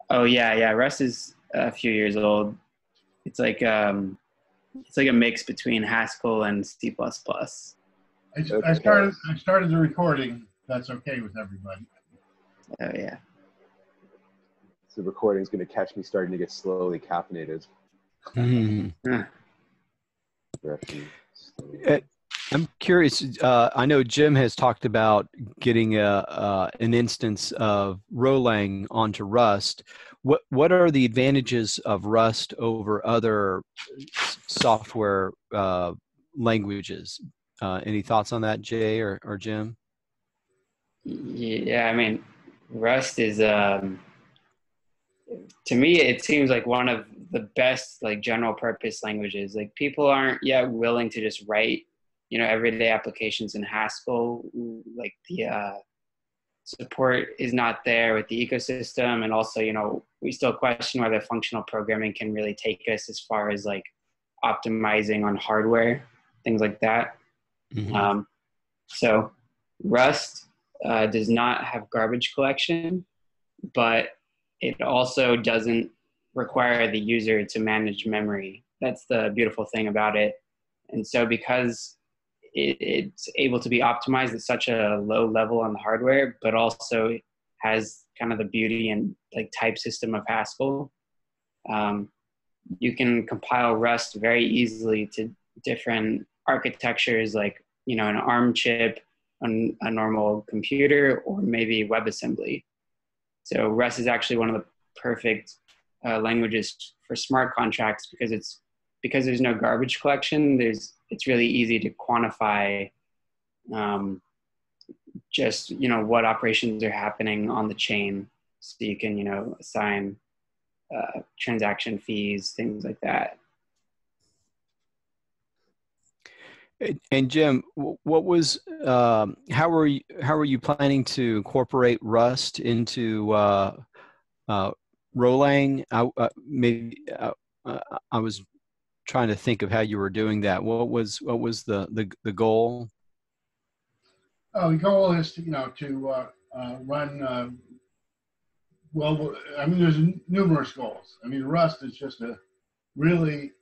Oh yeah. Rust is a few years old. It's like a mix between Haskell and C++. Okay. I started the recording. That's okay with everybody. Oh yeah. The recording's going to catch me starting to get slowly caffeinated. I'm curious. I know Jim has talked about getting an instance of Rolang onto Rust. What are the advantages of Rust over other software languages? Any thoughts on that, Jay or Jim? Yeah, I mean, Rust is to me it seems like one of the best like general purpose languages. Like people aren't yet willing to just write, everyday applications in Haskell. Like the support is not there with the ecosystem, and also, we still question whether functional programming can really take us as far as like optimizing on hardware, things like that. Mm-hmm. So Rust does not have garbage collection, but it also doesn't require the user to manage memory. That's the beautiful thing about it. And so because it's able to be optimized at such a low level on the hardware, but also has kind of the beauty and like type system of Haskell, you can compile Rust very easily to different architectures, like, an ARM chip on a normal computer, or maybe WebAssembly. So Rust is actually one of the perfect languages for smart contracts because there's no garbage collection. It's really easy to quantify just what operations are happening on the chain, so you can assign transaction fees, things like that. And Jim, what was how were you planning to incorporate Rust into Rolang? I was trying to think of how you were doing that. What was the goal? Oh, the goal is to run. Well, I mean, there's numerous goals. I mean, Rust is just a really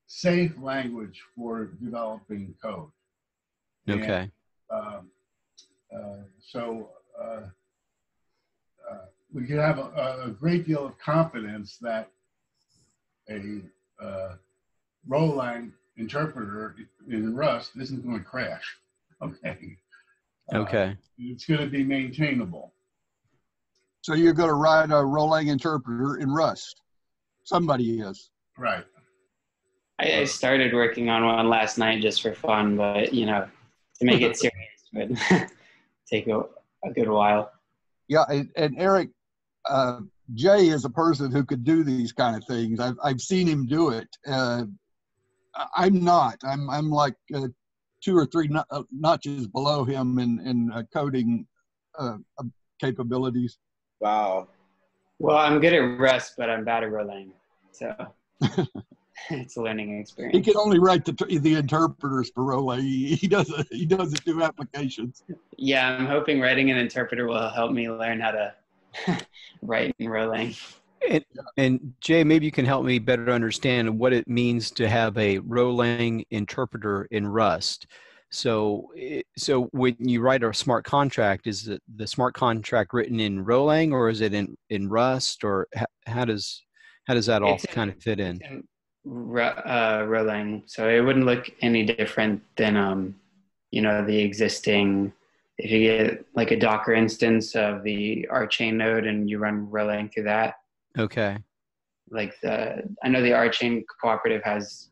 safe language for developing code. Okay. And, so we can have a great deal of confidence that a Rolang interpreter in Rust isn't going to crash. Okay. Okay. It's going to be maintainable. So you're going to write a Rolang interpreter in Rust. Somebody is. Right. I started working on one last night just for fun, but to make it serious would take a good while. Yeah, and Eric, Jay is a person who could do these kind of things. I've seen him do it. I'm not. I'm like 2 or 3 notches below him in coding capabilities. Wow. Well, I'm good at Rust, but I'm bad at Rolang, so it's a learning experience. He can only write the interpreters for Rolang. He doesn't do applications. Yeah, I'm hoping writing an interpreter will help me learn how to write in Rolang. And Jay, maybe you can help me better understand what it means to have a Rolang interpreter in Rust. So when you write a smart contract, is the smart contract written in Rolang, or is it in Rust, or how does that all kind of fit in? Rolang, so it wouldn't look any different than the existing. If you get like a Docker instance of the RChain node and you run Rolang through that. Okay. Like I know the RChain cooperative has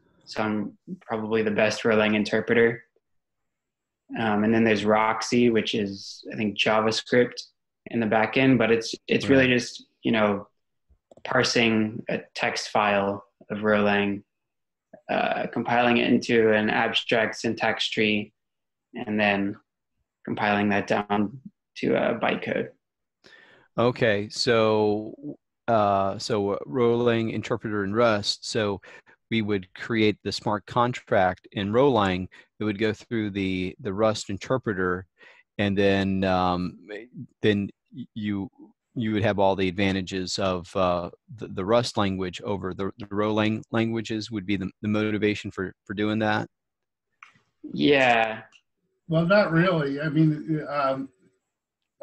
probably the best Rolang interpreter. And then there's Roxy, which is, I think, JavaScript in the back end, but it's Right. really just, parsing a text file of Rolang, compiling it into an abstract syntax tree, and then compiling that down to a bytecode. Okay, so Rolang interpreter in Rust. So we would create the smart contract in Rolang. It would go through the Rust interpreter, and then you you would have all the advantages of the Rust language over the Rolang languages would be the motivation for doing that? Yeah. Well, not really.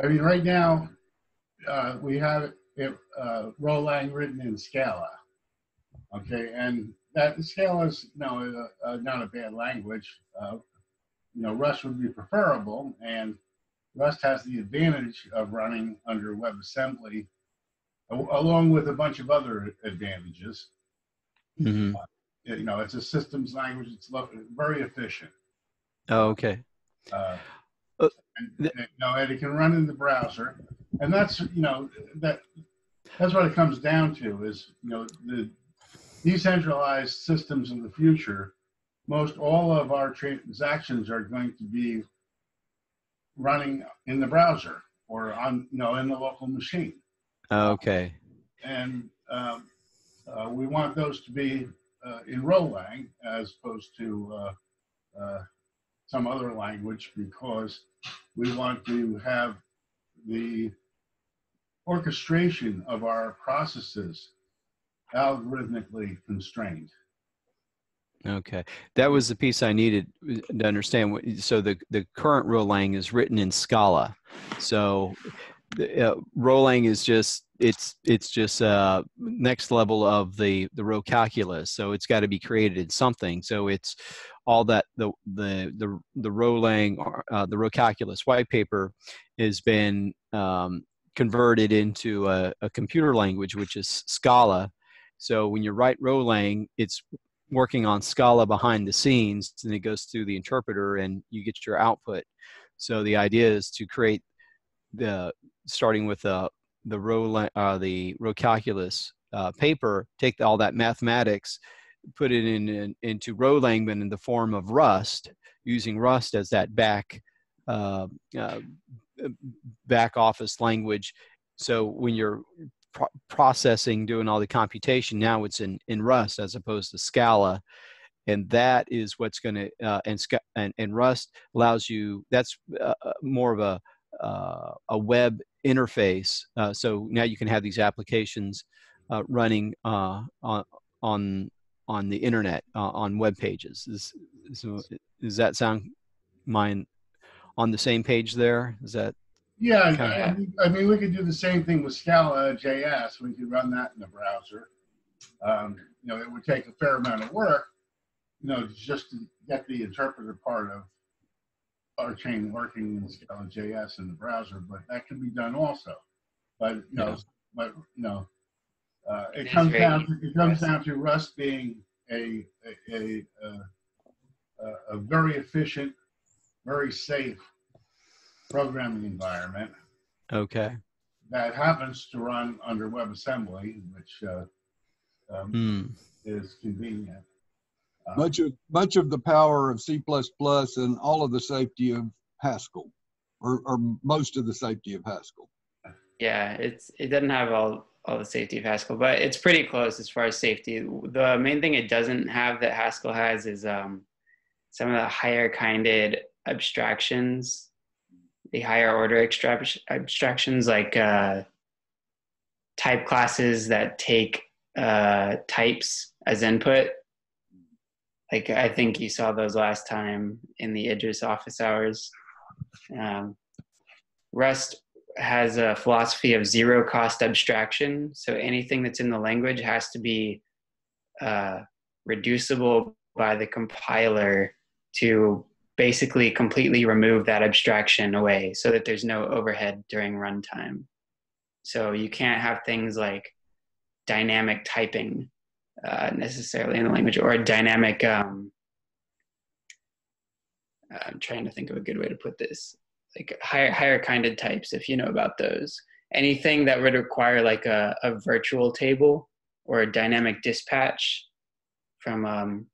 Right now we have it, Rolang written in Scala. Okay, and that Scala is not a bad language. Rust would be preferable, and Rust has the advantage of running under WebAssembly, along with a bunch of other advantages. Mm-hmm. It's a systems language. It's very efficient. Oh, okay. And it can run in the browser, and that's what it comes down to is the decentralized systems of the future. Most all of our transactions are going to be running in the browser or on in the local machine. Okay. And we want those to be in Rolang as opposed to some other language, because we want to have the orchestration of our processes algorithmically constrained. Okay, that was the piece I needed to understand. So the current Rolang is written in Scala. So Rolang is just it's just next level of the row calculus. So it's got to be created in something. So it's all that the Rolang the row calculus white paper has been converted into a computer language, which is Scala. So when you write Rolang, it's working on Scala behind the scenes, and it goes through the interpreter and you get your output. So the idea is to create starting with the row calculus paper, take all that mathematics, put it into Rolang, but in the form of Rust, using Rust as that back office language. So when you're processing, doing all the computation, now it's in Rust as opposed to Scala, and that is what's going to and Rust allows you. That's more of a web interface. So now you can have these applications running on the internet on web pages. Does that sound on the same page there? Is that? Yeah, we could do the same thing with Scala JS. We could run that in the browser. It would take a fair amount of work, just to get the interpreter part of our chain working in Scala JS in the browser, but that can be done also. But it comes down to Rust being a very efficient, very safe programming environment. Okay. That happens to run under WebAssembly, which is convenient. Much of the power of C++ and all of the safety of Haskell, or most of the safety of Haskell. Yeah, it doesn't have all the safety of Haskell, but it's pretty close as far as safety. The main thing it doesn't have that Haskell has is some of the higher kinded abstractions, the higher order abstractions, like type classes that take types as input. Like I think you saw those last time in the Idris office hours. Rust has a philosophy of zero cost abstraction. So anything that's in the language has to be reducible by the compiler to basically completely remove that abstraction away so that there's no overhead during runtime. So you can't have things like dynamic typing necessarily in the language, or a dynamic, I'm trying to think of a good way to put this, like higher kinded types, if you know about those. Anything that would require like a virtual table or a dynamic dispatch from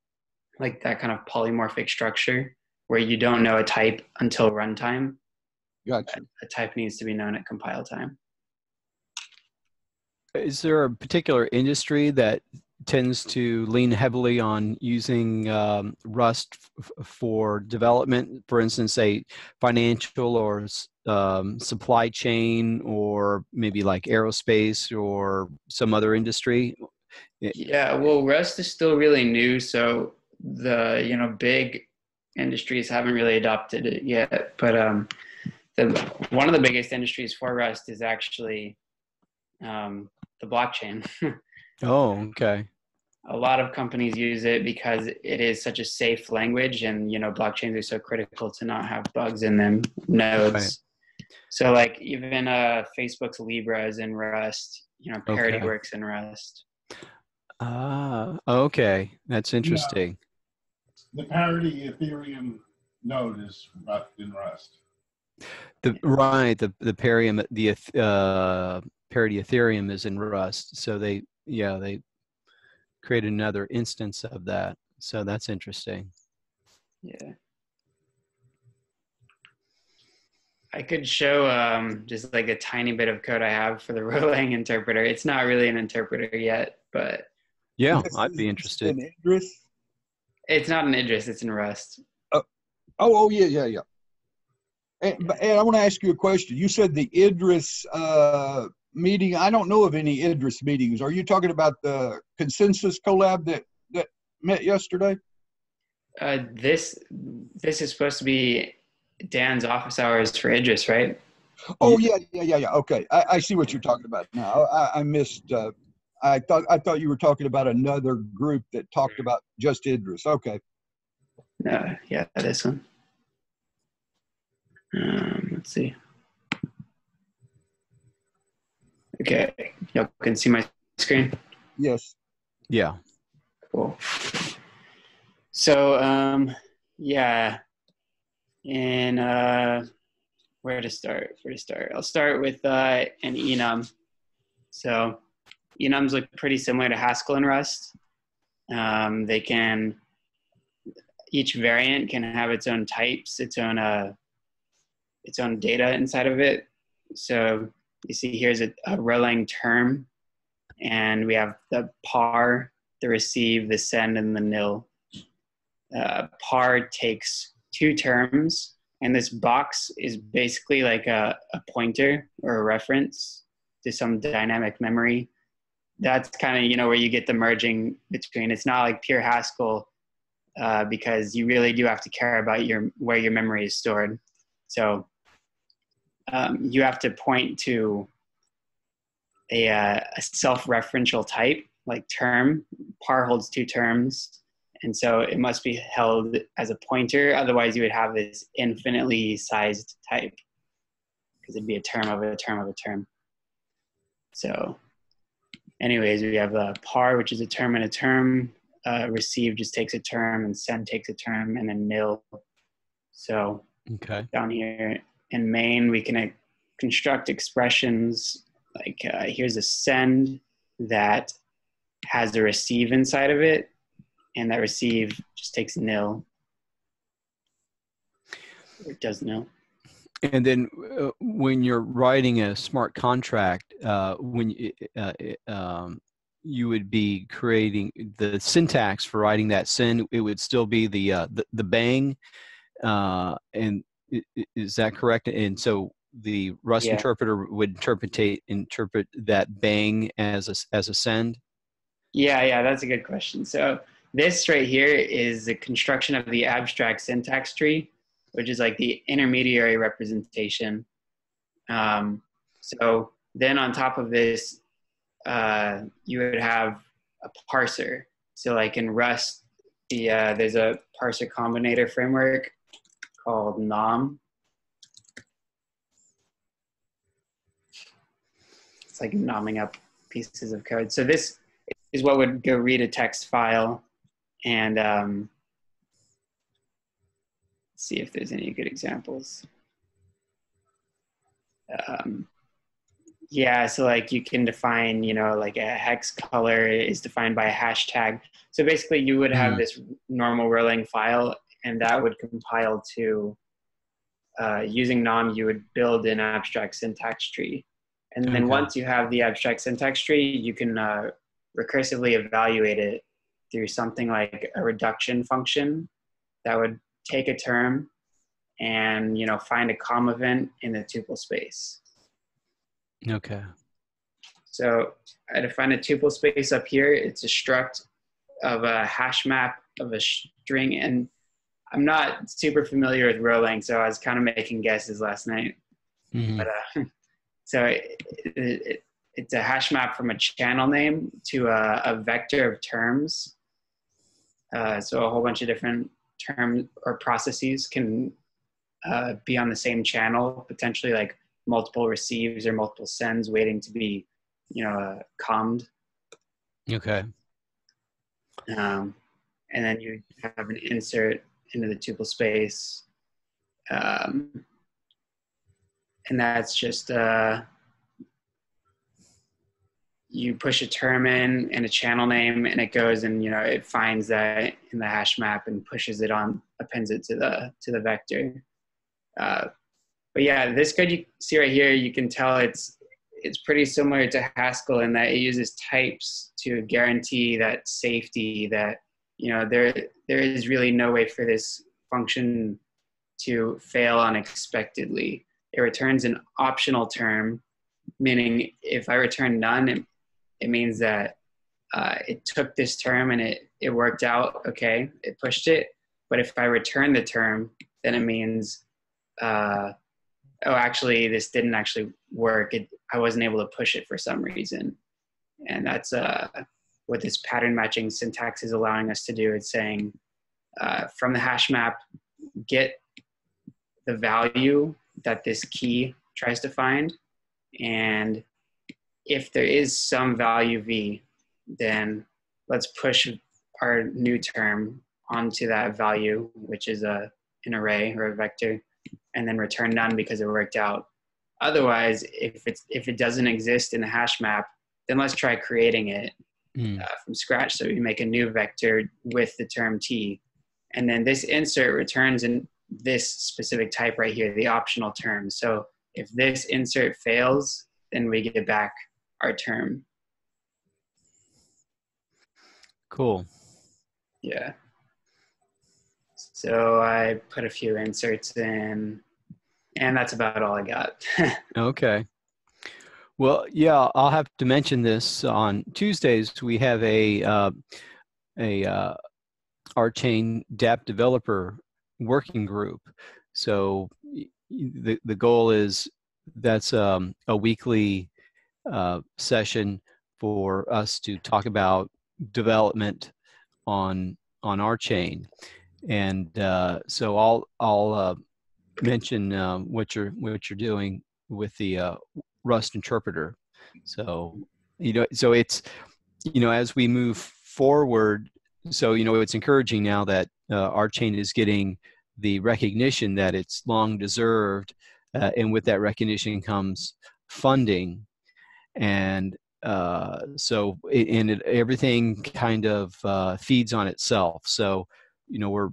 like that kind of polymorphic structure where you don't know a type until runtime. Gotcha. A type needs to be known at compile time. Is there a particular industry that tends to lean heavily on using Rust for development, for instance, say financial or supply chain, or maybe like aerospace or some other industry? Yeah, well, Rust is still really new, so the big industries haven't really adopted it yet. But one of the biggest industries for Rust is actually the blockchain. Oh, okay. A lot of companies use it because it is such a safe language, and blockchains are so critical to not have bugs in them, nodes. Right. So like even Facebook's Libra is in Rust. Parity Okay. works in Rust. Ah, okay. That's interesting. The Parity Ethereum node is in Rust. The Parity Ethereum is in Rust. So they create another instance of that. So that's interesting. Yeah. I could show just like a tiny bit of code I have for the Erlang interpreter. It's not really an interpreter yet, but yeah, This I'd be is interested. in Idris? it's not an Idris, it's in Rust. Oh, yeah. And I want to ask you a question. You said the Idris meeting. I don't know of any Idris meetings. Are you talking about the consensus collab that met yesterday? This is supposed to be Dan's office hours for Idris, right? Oh, yeah. Okay, I see what you're talking about now. I missed. I thought you were talking about another group that talked about just Idris. Okay. No, yeah, this one. Let's see. Okay, y'all can see my screen? Yes. Yeah. Cool. So, yeah, and where to start? I'll start with an enum. So enums look pretty similar to Haskell and Rust. Each variant can have its own types, its own data inside of it. So you see here's a Erlang term, and we have the par, the receive, the send, and the nil. Par takes two terms, and this box is basically like a pointer or a reference to some dynamic memory. That's kind of where you get the merging between. It's not like pure Haskell because you really do have to care about where your memory is stored. So you have to point to a self-referential type like term. Par holds two terms, and so it must be held as a pointer. Otherwise, you would have this infinitely sized type because it'd be a term of a term of a term. So anyways, we have par, which is a term and a term. Receive just takes a term, and send takes a term, and then nil. So Okay. down here in main, we can construct expressions like here's a send that has a receive inside of it, and that receive just takes nil. Or it does nil. And then when you're writing a smart contract, you would be creating the syntax for writing that send. It would still be the bang, and is that correct? And so the Rust interpreter would interpret that bang as a send. Yeah, that's a good question. So this right here is the construction of the abstract syntax tree, which is like the intermediary representation. So then on top of this, you would have a parser. So like in Rust, there's a parser combinator framework called Nom. It's like nomming up pieces of code. So this is what would go read a text file and see if there's any good examples. Yeah, so like you can define, like a hex color is defined by a hashtag. So basically you would have this normal Erlang file, and that would compile to, using Nom, you would build an abstract syntax tree. And then once you have the abstract syntax tree, you can recursively evaluate it through something like a reduction function that would take a term and, you know, find a COM event in the tuple space. Okay. So I define a tuple space up here. It's a struct of a hash map of a string, and I'm not super familiar with Erlang, so I was kind of making guesses last night. Mm-hmm. But so it's a hash map from a channel name to a vector of terms. So a whole bunch of different terms or processes can be on the same channel, potentially like multiple receives or multiple sends waiting to be, you know, commed. Okay. And then you have an insert into the tuple space. And that's just, you push a term in and a channel name, and it goes and, you know, it finds that in the hash map and pushes it on, appends it to the vector. But yeah, this code you see right here, you can tell it's pretty similar to Haskell in that it uses types to guarantee that safety that, you know, there is really no way for this function to fail unexpectedly. It returns an optional term, meaning if I return none, it means that it took this term and it worked out okay, it pushed it. But if I return the term, then it means, oh, actually, this didn't actually work. I wasn't able to push it for some reason. And that's what this pattern matching syntax is allowing us to do. It's saying from the hash map, get the value that this key tries to find. And if there is some value v, then let's push our new term onto that value, which is an array or a vector, and then return none because it worked out. Otherwise, if it doesn't exist in the hash map, then let's try creating it from scratch. So we make a new vector with the term t, and then this insert returns in this specific type right here, the optional term. So if this insert fails, then we get back our term. Cool. Yeah. So I put a few inserts in, and that's about all I got. Okay. Well, yeah, I'll have to mention this. On Tuesdays, we have a RChain dApp developer working group. So the goal is that's a weekly session for us to talk about development on RChain. And so I'll mention what you're doing with the Rust interpreter. So so it's, as we move forward, so it's encouraging now that RChain is getting the recognition that it's long deserved, and with that recognition comes funding, and everything kind of feeds on itself. So we're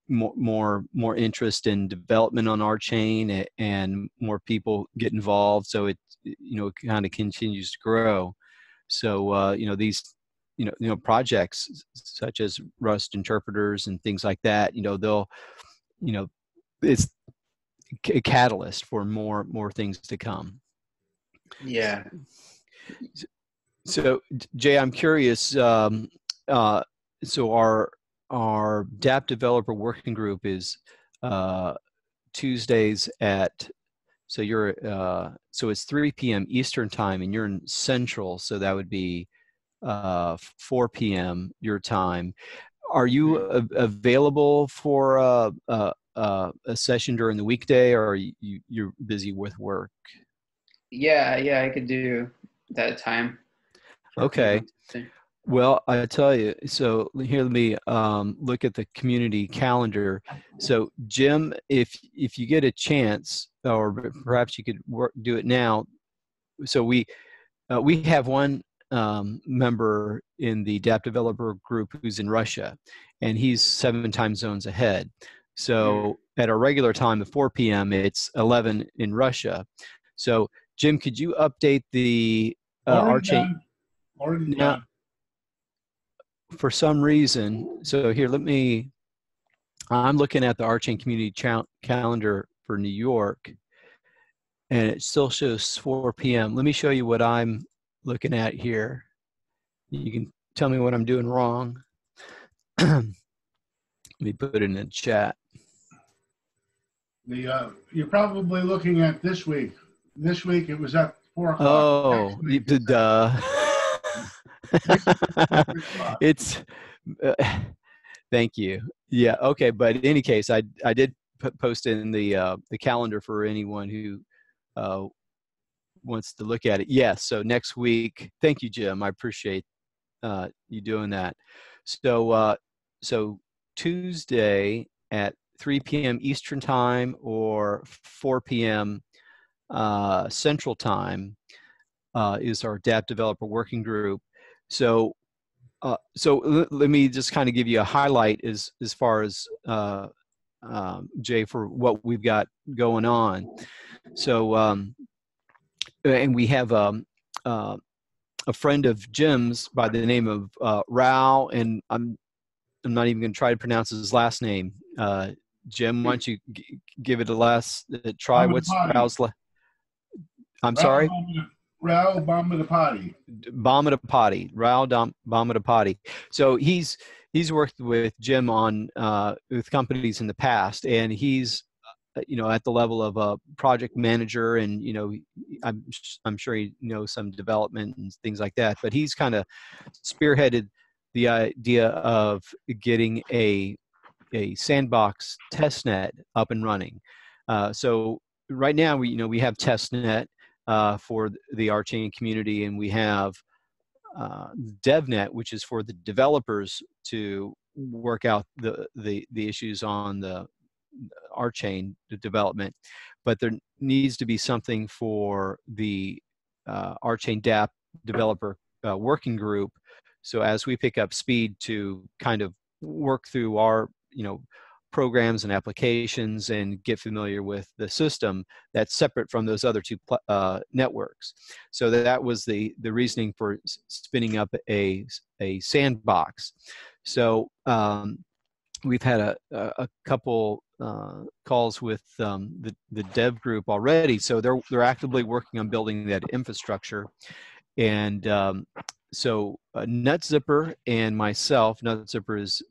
more interest in development on RChain, and more people get involved, so it kind of continues to grow. So these projects such as Rust interpreters and things like that, they'll it's a catalyst for more things to come. Yeah. So Jay, I'm curious, so our dApp developer working group is Tuesdays at, so you're so it's 3 p.m. Eastern time, and you're in Central, so that would be 4 p.m. your time. Are you available for a session during the weekday, or are you're busy with work? Yeah, I could do that time. Okay. Well, I tell you, so here, let me look at the community calendar. So Jim, if you get a chance, or perhaps you could do it now. So we have one member in the dApp developer group who's in Russia, and he's 7 time zones ahead. So at our regular time of 4 p.m., it's 11 in Russia. So Jim, could you update the RChain? Already done. for some reason, so here, I'm looking at the Archain Community calendar for New York, and it still shows 4 p.m. Let me show you what I'm looking at here. You can tell me what I'm doing wrong. Let me put it in the chat. You're probably looking at this week. This week it was at 4 o'clock. Oh, duh. It's thank you. Yeah, okay, but in any case, I did post in the calendar for anyone who wants to look at it. Yes, so next week. Thank you, Jim. I appreciate you doing that. So so Tuesday at 3 p.m. Eastern Time or 4 p.m. Central Time is our DApp Developer Working Group. So let me just kind of give you a highlight as far as Jay, for what we've got going on. So and we have a friend of Jim's by the name of Rao, and I'm not even going to try to pronounce his last name. Jim, why don't you give it a last try? What's Rao's I'm sorry? Rao Bhamadapati. Bhamadapati. Rao Bhamadapati. So he's worked with Jim on with companies in the past, and he's at the level of a project manager, and I'm sure he knows some development and things like that. But he's kind of spearheaded the idea of getting a sandbox testnet up and running. So right now we have testnet for the Archain community, and we have DevNet, which is for the developers to work out the issues on the Archain development. But there needs to be something for the Archain DApp developer working group. So as we pick up speed to kind of work through our programs and applications and get familiar with the system, that's separate from those other two networks. So that was the reasoning for spinning up a sandbox. So we've had a couple calls with the dev group already. So they're actively working on building that infrastructure. And so NetZipper and myself, NetZipper is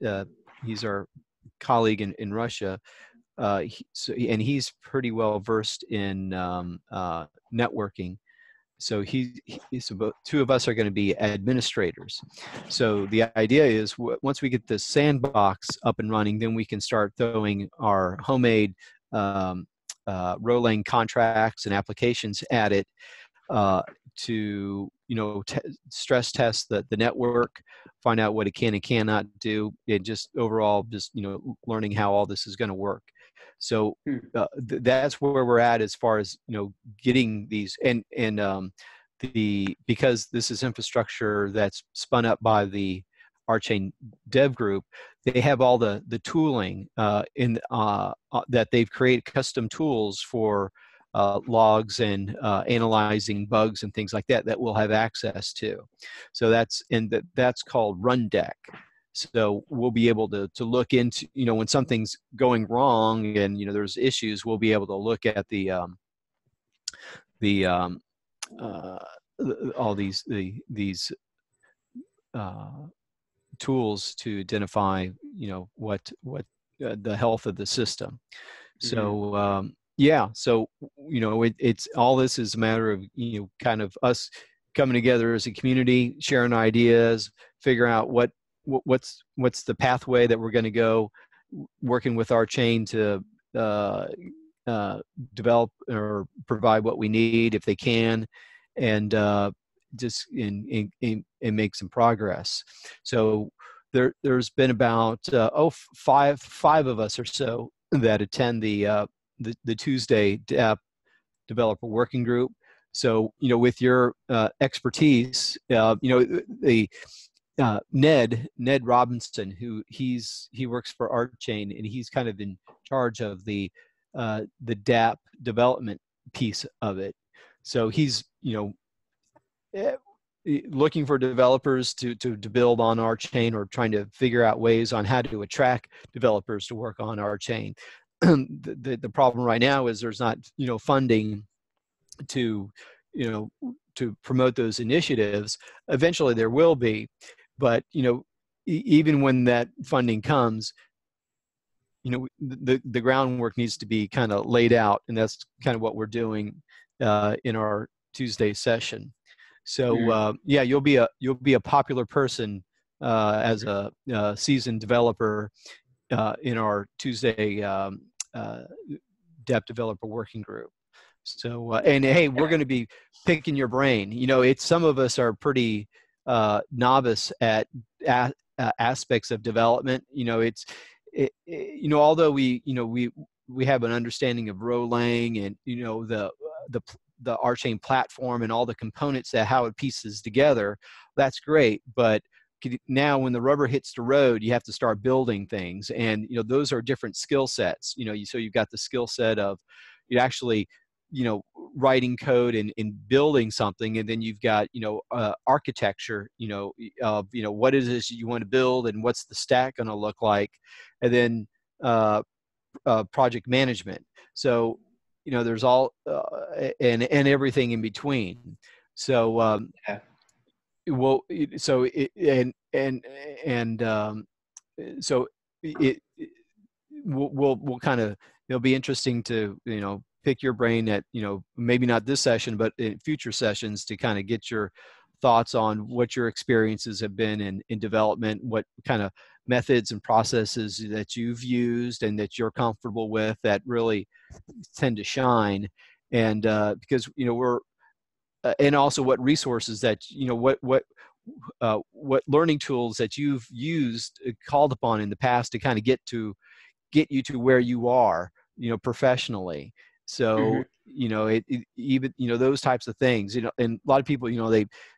he's our colleague in Russia, and he's pretty well versed in networking. So so both two of us are going to be administrators. So the idea is once we get the sandbox up and running, then we can start throwing our homemade Rolang contracts and applications at it to stress test the network, find out what it can and cannot do, and just overall learning how all this is going to work. So that's where we're at as far as getting these and because this is infrastructure that's spun up by the Archain dev group, they have all the tooling that they've created, custom tools for logs and analyzing bugs and things like that we'll have access to. So that's called Rundeck. So we'll be able to look into, when something's going wrong and there's issues, we'll be able to look at all these tools to identify what the health of the system. So yeah, so it's all this is a matter of kind of us coming together as a community, sharing ideas, figure out what's the pathway that we're going to go, working with Archain to develop or provide what we need if they can, and just make some progress. So there's been about five of us or so that attend the Tuesday DApp developer working group. So with your expertise, Ned Robinson, who he works for Archain, and he's kind of in charge of the DApp development piece of it. So he's looking for developers to build on our chain, or trying to figure out ways on how to attract developers to work on our chain. The problem right now is there's not, funding to, to promote those initiatives. Eventually there will be, but, even when that funding comes, the groundwork needs to be kind of laid out, and that's kind of what we're doing in our Tuesday session. So yeah, you'll be a popular person as a seasoned developer in our Tuesday Dep Developer Working Group. So and hey, we're going to be picking your brain. It's, some of us are pretty novice at aspects of development. Although we have an understanding of Rolang and the RChain platform and all the components, that how it pieces together, that's great. But now when the rubber hits the road, you have to start building things, and those are different skill sets. So you've got the skill set of actually writing code and building something, and then you've got architecture, of what is this you want to build and what's the stack going to look like, and then project management. So there's all and everything in between. So Yeah. well, so it, so it we'll kind of, it'll be interesting to pick your brain at maybe not this session, but in future sessions, to kind of get your thoughts on what your experiences have been in development, what kind of methods and processes that you've used and that you're comfortable with that really tend to shine. And because we're and also what resources that what learning tools that you've used, called upon in the past to kind of get you to where you are professionally. So even those types of things, and a lot of people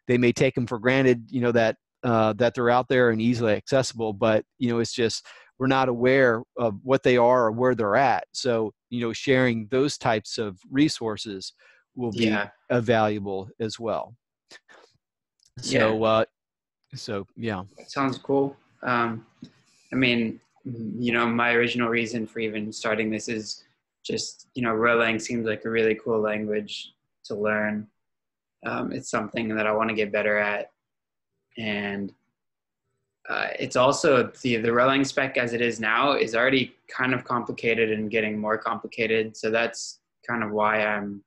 they may take them for granted, that that they're out there and easily accessible, but it's just, we're not aware of what they are or where they're at. So sharing those types of resources will be valuable as well. So so yeah, that sounds cool. I mean, my original reason for even starting this is just, Rolang seems like a really cool language to learn. It's something that I want to get better at. And it's also, the Rolang spec as it is now is already kind of complicated and getting more complicated. So that's kind of why I'm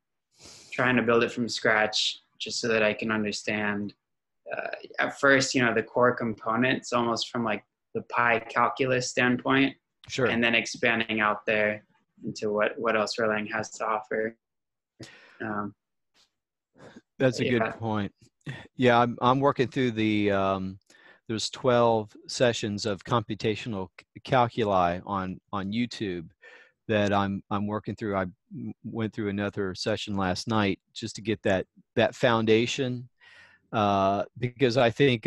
trying to build it from scratch, just so that I can understand at first, the core components, almost from like the PyCalculus standpoint. Sure. And then expanding out there into what else Rolang has to offer. That's a good point. Yeah, I'm working through the there's 12 sessions of computational calculi on YouTube that I'm working through. I went through another session last night just to get that foundation, because I think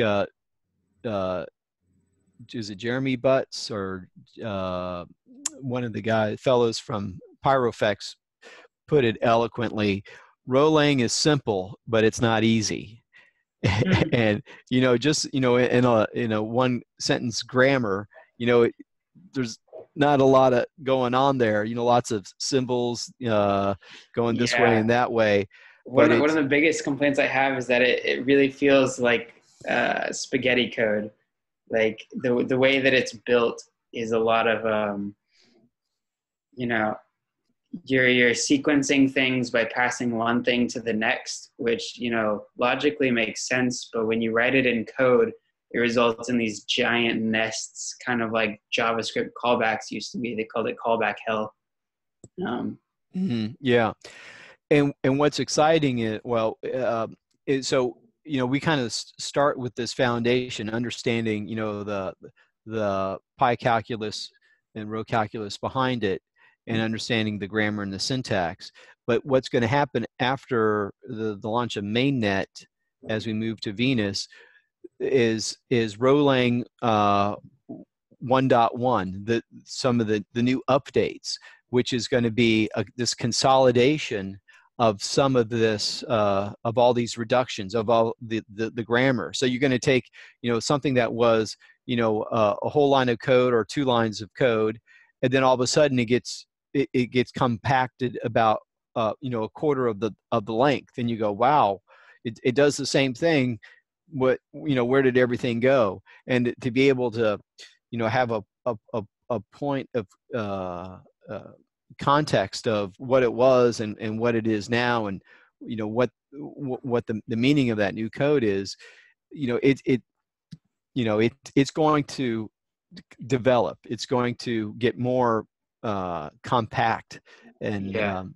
is it Jeremy Butts or one of the fellows from Pyrofex put it eloquently. Rolang is simple, but it's not easy. And just in a one sentence grammar, there's not a lot of going on there. Lots of symbols going this way and that way. One of the biggest complaints I have is that it really feels like spaghetti code. Like the way that it's built is a lot of you're sequencing things by passing one thing to the next, which logically makes sense, but when you write it in code, it results in these giant nests, kind of like JavaScript callbacks used to be. They called it callback hell. Yeah, and what's exciting is, so we kind of start with this foundation, understanding the PyCalculus and row calculus behind it, and understanding the grammar and the syntax. But what's going to happen after the launch of mainnet, as we move to Venus, is Rolang 1.1, some of the new updates, which is going to be this consolidation of some of this, of all these reductions, of all the grammar. So you're going to take, something that was, a whole line of code or 2 lines of code, and then all of a sudden it gets compacted about, a quarter of the length, and you go, wow, it does the same thing. Where did everything go? And to be able to, have a point of context of what it was and what it is now, and what the meaning of that new code is, it's going to develop. It's going to get more compact, and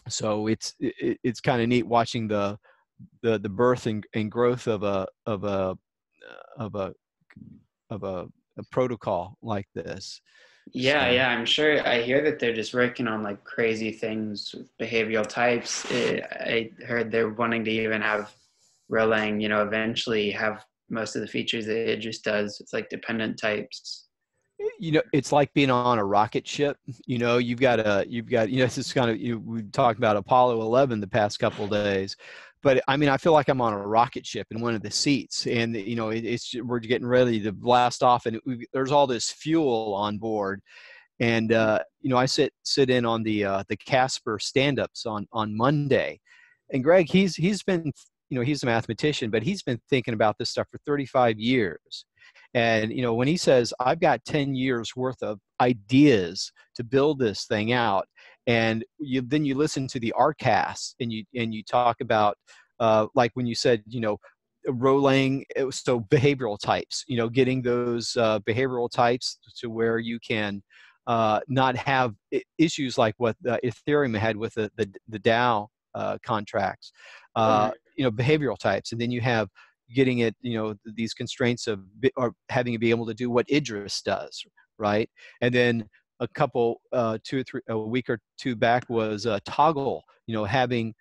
so it's kind of neat watching the birth and growth of a protocol like this. Yeah, I'm sure. I hear that they're just working on like crazy things with behavioral types. I heard they're wanting to even have Erlang, eventually have most of the features that it just does. It's like dependent types. It's like being on a rocket ship. You've got this is kind of, we talked about Apollo 11 the past couple of days, but I mean, I feel like I'm on a rocket ship in one of the seats, and we're getting ready to blast off, and there's all this fuel on board, and I sit in on the Casper stand-ups on Monday, and Greg, he's been, he's a mathematician, but he's been thinking about this stuff for 35 years. And, when he says, I've got 10 years worth of ideas to build this thing out, and then you listen to the RCAS, and you talk about, like when you said, Erlang, so behavioral types, getting those behavioral types to where you can not have issues like what Ethereum had with the DAO contracts, behavioral types. And then you have getting it, these constraints of or having to be able to do what Idris does, right? And then a couple, a week or two back was Toggle, having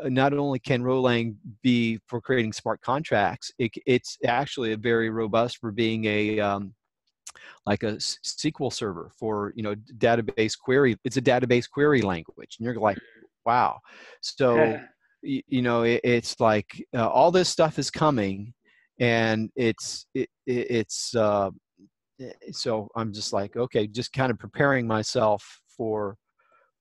not only can Erlang be for creating smart contracts, it's actually a very robust for being a like a SQL server for database query. It's a database query language, and you're like, wow. So it's like all this stuff is coming, and it's so I'm just like, okay, just kind of preparing myself for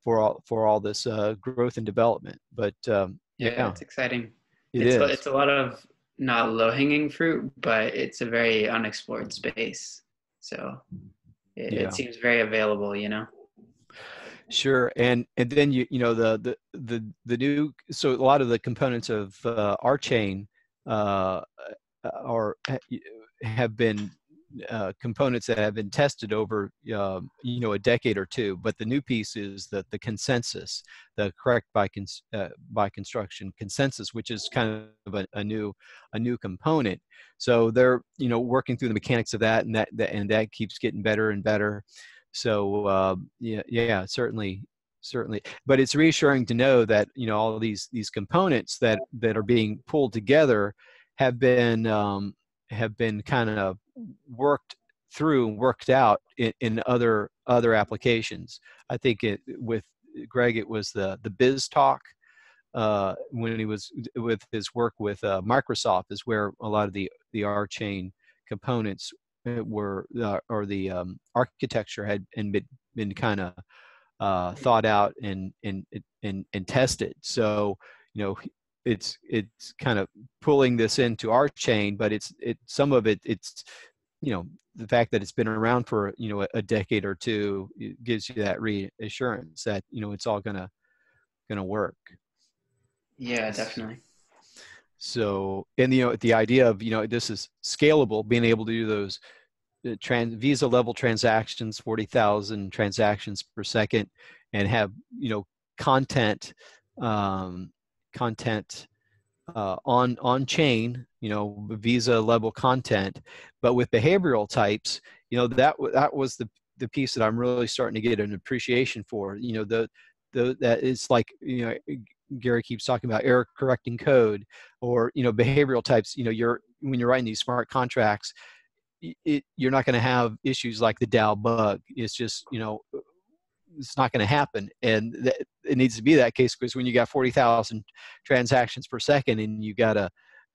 all this growth and development. But yeah, it's exciting. It's a lot of not low-hanging fruit, but it's a very unexplored space. So it seems very available, Sure, and then the new, so a lot of the components of RChain have been components that have been tested over a decade or two. But the new piece is the consensus, the correct by construction consensus, which is kind of a new component. So they're working through the mechanics of that, and that keeps getting better and better. So certainly, but it's reassuring to know that all of these components that are being pulled together have been kind of worked through and worked out in other applications. I think with Greg, it was the BizTalk when he was with his work with Microsoft, is where a lot of the RChain components were, or the architecture had been kind of thought out and tested. So it's kind of pulling this into RChain, but it's some of it's the fact that it's been around for a decade or two, it gives you that reassurance that it's all gonna work. Yeah, definitely. So, and the idea of this is scalable, being able to do those Visa level transactions, 40,000 transactions per second, and have content on chain, Visa level content, but with behavioral types, that was the piece that I'm really starting to get an appreciation for. That is like, Gary keeps talking about error correcting code, or behavioral types. When you're writing these smart contracts, you're not going to have issues like the DAO bug. It's just it's not going to happen. And it needs to be that case, because when you got 40,000 transactions per second and you got an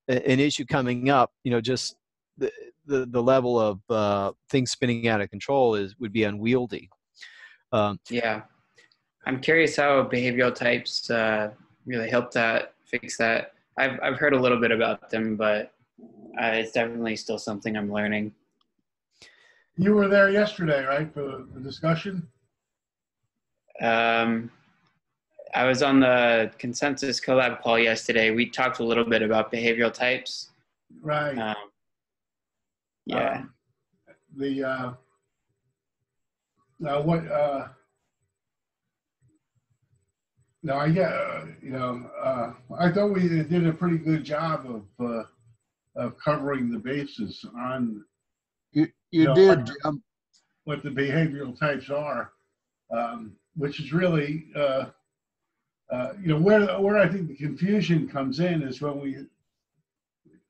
issue coming up, just the level of things spinning out of control would be unwieldy. Yeah. I'm curious how behavioral types really help fix that. I've heard a little bit about them, but it's definitely still something I'm learning. You were there yesterday, right, for the discussion? I was on the Consensus Collab call yesterday. We talked a little bit about behavioral types. Right. Yeah. No, I get, I thought we did a pretty good job of covering the bases on You did, Jim. what the behavioral types are, which is really, where I think the confusion comes in is when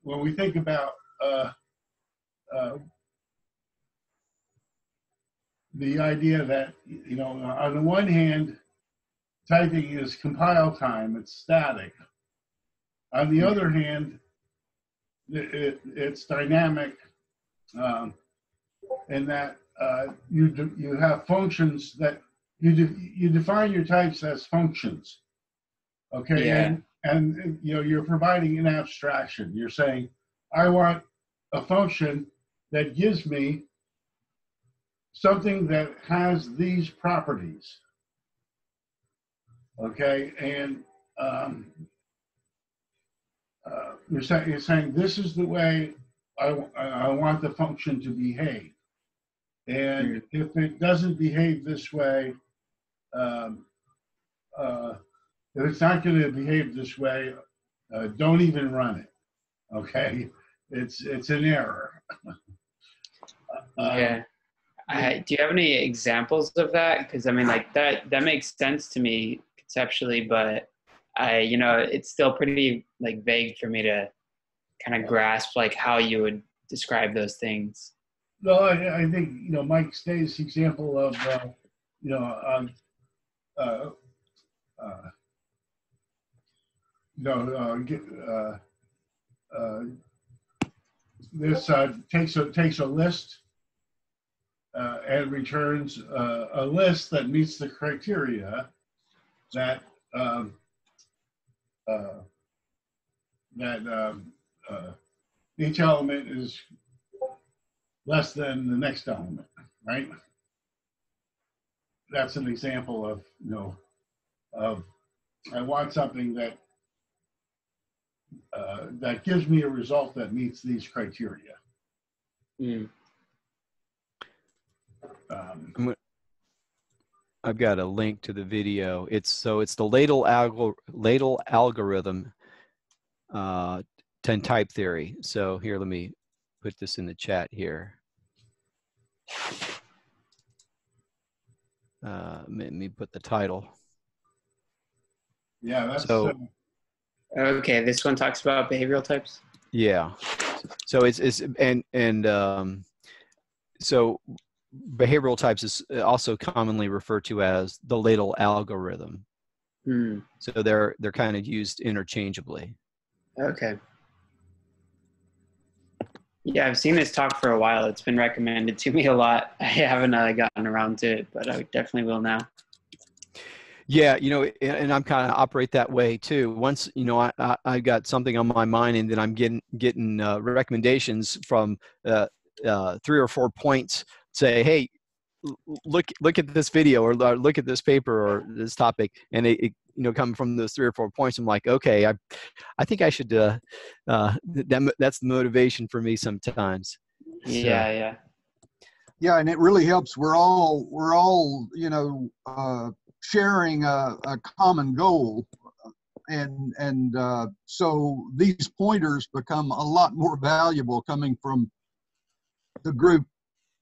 we think about the idea that, on the one hand, typing is compile time, it's static. On the other hand, it's dynamic, in that you have functions that you define your types as functions. Okay, Yeah. and you're providing an abstraction. You're saying, I want a function that gives me something that has these properties. Okay, and you're saying this is the way I want the function to behave, and if it doesn't behave this way, if it's not going to behave this way, don't even run it. Okay, it's an error. Yeah. Do you have any examples of that? Because I mean, like that makes sense to me conceptually, but it's still pretty like vague for me to kind of grasp like how you would describe those things. No, I think Mike Stay's example of this takes a list and returns a list that meets the criteria that each element is less than the next element, right? That's an example of I want something that that gives me a result that meets these criteria. I've got a link to the video. It's the Ladle algorithm, 10 type theory. So here, let me put this in the chat here. Let me put the title. Yeah, that's so. Okay, this one talks about behavioral types. Yeah, so so behavioral types is also commonly referred to as the Ladle algorithm. So they're kind of used interchangeably. Okay. Yeah, I've seen this talk for a while. It's been recommended to me a lot. I haven't gotten around to it, but I definitely will now. Yeah, and I'm kind of operate that way too. Once I got something on my mind, and then I'm getting recommendations from 3 or 4 points. Say, hey, look at this video, or look at this paper, or this topic, and it come from those 3 or 4 points. I'm like, okay, I think I should. That's the motivation for me sometimes. Yeah. Yeah, and it really helps. We're all sharing a common goal, and so these pointers become a lot more valuable coming from the group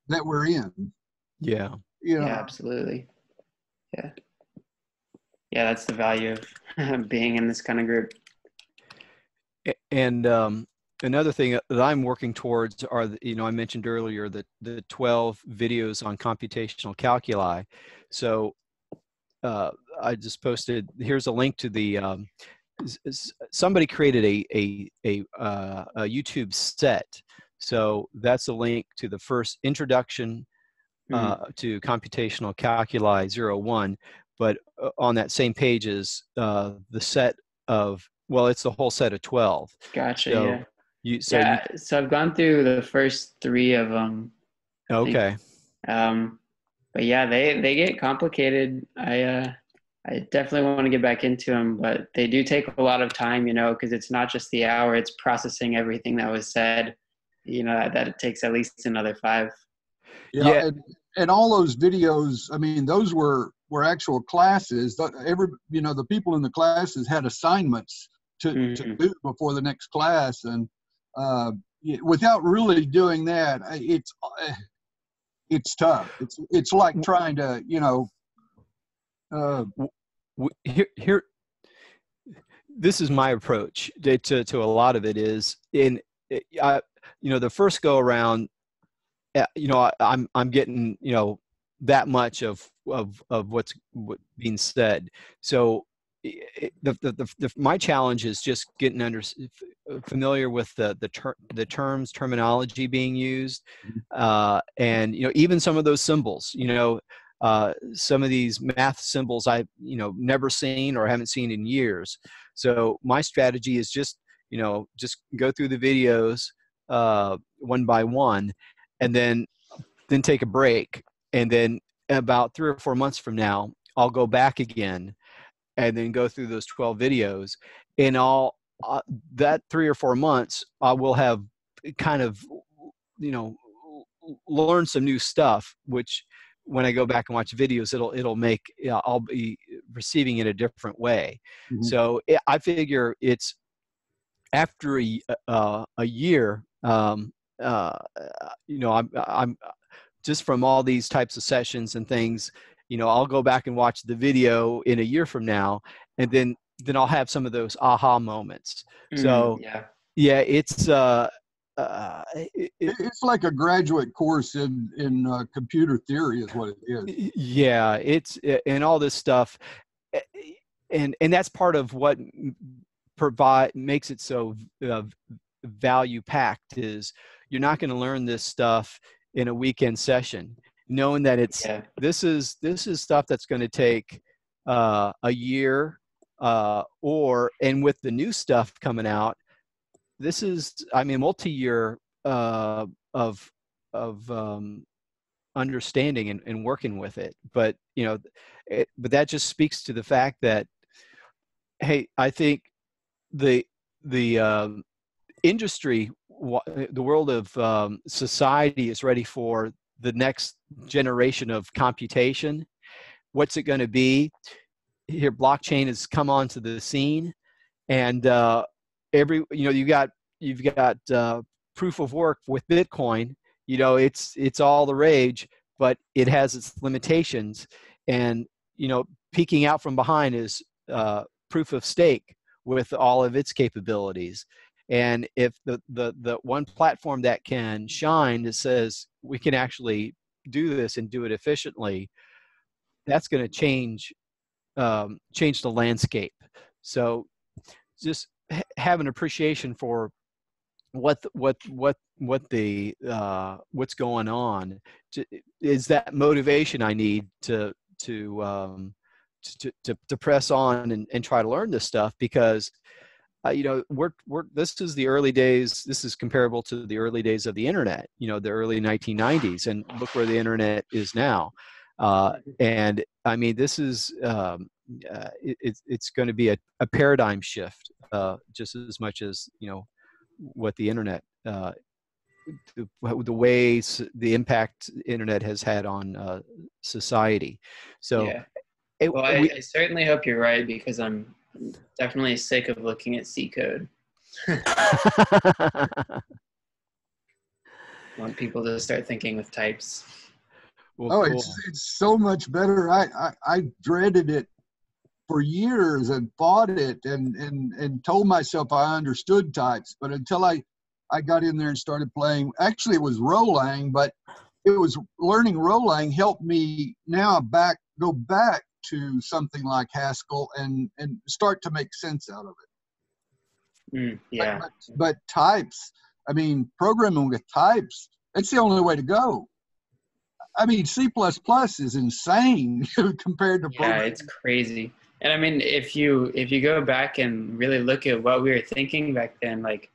that we're in. Yeah. Yeah, absolutely. Yeah, that's the value of being in this kind of group. And another thing that I'm working towards are, I mentioned earlier that the 12 videos on computational calculi. So I just posted. Here's a link to the. Somebody created a YouTube set, so that's a link to the first introduction to computational calculi 01. But on that same page is the set of, well, it's the whole set of 12. Gotcha. So yeah. So I've gone through the first 3 of them. Okay. But yeah, they get complicated. I definitely want to get back into them, but they do take a lot of time, because it's not just the hour, it's processing everything that was said, that it takes at least another 5. Yeah. And all those videos, I mean, those were actual classes. The people in the classes had assignments to do before the next class. And without really doing that, it's tough. It's like trying to, here this is my approach to a lot of it is the first go around, I'm getting, that much of what's being said. So my challenge is just getting familiar with the terminology being used, and even some of those symbols. Some of these math symbols I've never seen or haven't seen in years. So my strategy is just go through the videos one by one, and then take a break, and then about 3 or 4 months from now I'll go back again and then go through those 12 videos, and that 3 or 4 months I will have kind of learned some new stuff, which when I go back and watch videos, it'll make I'll be receiving it a different way. Mm-hmm. So I figure it's after a year. I'm just from all these types of sessions and things. I'll go back and watch the video in a year from now, and then I'll have some of those aha moments. So it's. It's like a graduate course in computer theory is what it is. Yeah, it's and all this stuff, and that's part of what makes it so value packed is you're not going to learn this stuff in a weekend session, knowing that this is stuff that's going to take a year, and with the new stuff coming out. This is, multi-year of understanding and working with it. But but that just speaks to the fact that, hey, I think the industry, the world of society is ready for the next generation of computation. What's it going to be? Here, blockchain has come onto the scene, and you've got proof of work with Bitcoin. It's all the rage, but it has its limitations. And peeking out from behind is proof of stake with all of its capabilities. And if the one platform that can shine that says we can actually do this and do it efficiently, that's going to change the landscape. So just have an appreciation for what's going on is that motivation I need to press on and try to learn this stuff, because this is the early days. This is comparable to the early days of the internet, the early 1990s, and look where the internet is now. And this is it's going to be a paradigm shift, just as much as what the internet, the ways the impact internet has had on society. So, I certainly hope you're right, because I'm definitely sick of looking at C code. Want people to start thinking with types. Well, cool. It's so much better. I dreaded it for years and fought it and told myself I understood types, but until I got in there and started playing, actually it was Rolang, but it was learning Rolang helped me now go back to something like Haskell and start to make sense out of it. Yeah. But types, I mean, programming with types, it's the only way to go. I mean, C++ is insane compared to Yeah, programming. it's crazy. And I mean, if you go back and really look at what we were thinking back then, like,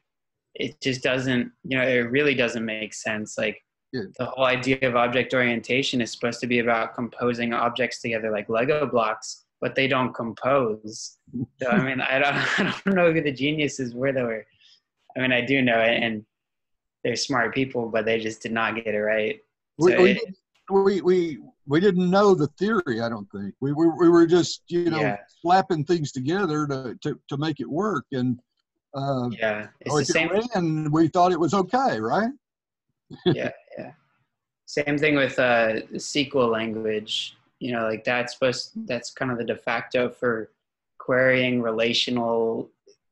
it just doesn't, it really doesn't make sense. Like, the whole idea of object orientation is supposed to be about composing objects together like Lego blocks, but they don't compose. So, I mean, I don't know who the geniuses were that were, I mean, I do know it, and they're smart people, but they just did not get it right. So We didn't know the theory, I don't think. We were just, slapping things together to make it work. And it's the same. And we thought it was okay, right? Yeah. Same thing with the SQL language. Like that's kind of the de facto for querying relational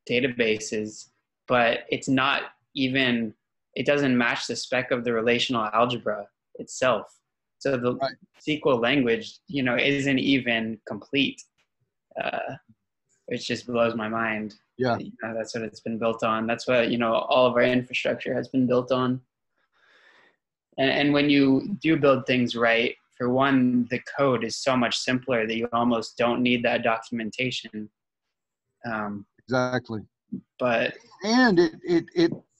databases, but it's not even, it doesn't match the spec of the relational algebra itself. So the SQL language, isn't even complete, which just blows my mind. Yeah. That's what it's been built on. That's what, all of our infrastructure has been built on. And when you do build things right, for one, the code is so much simpler that you almost don't need that documentation. Exactly. But and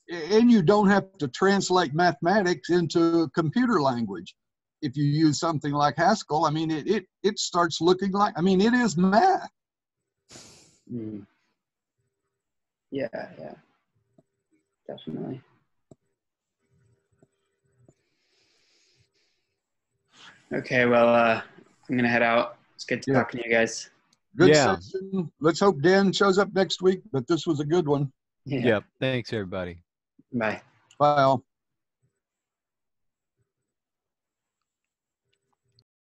and you don't have to translate mathematics into computer language. If you use something like Haskell, I mean, it starts looking like, I mean, it is math. Yeah, definitely. Okay, well, I'm going to head out. It's good to talk to you guys. Good session. Let's hope Dan shows up next week, but this was a good one. Yeah. Thanks, everybody. Bye. Bye all.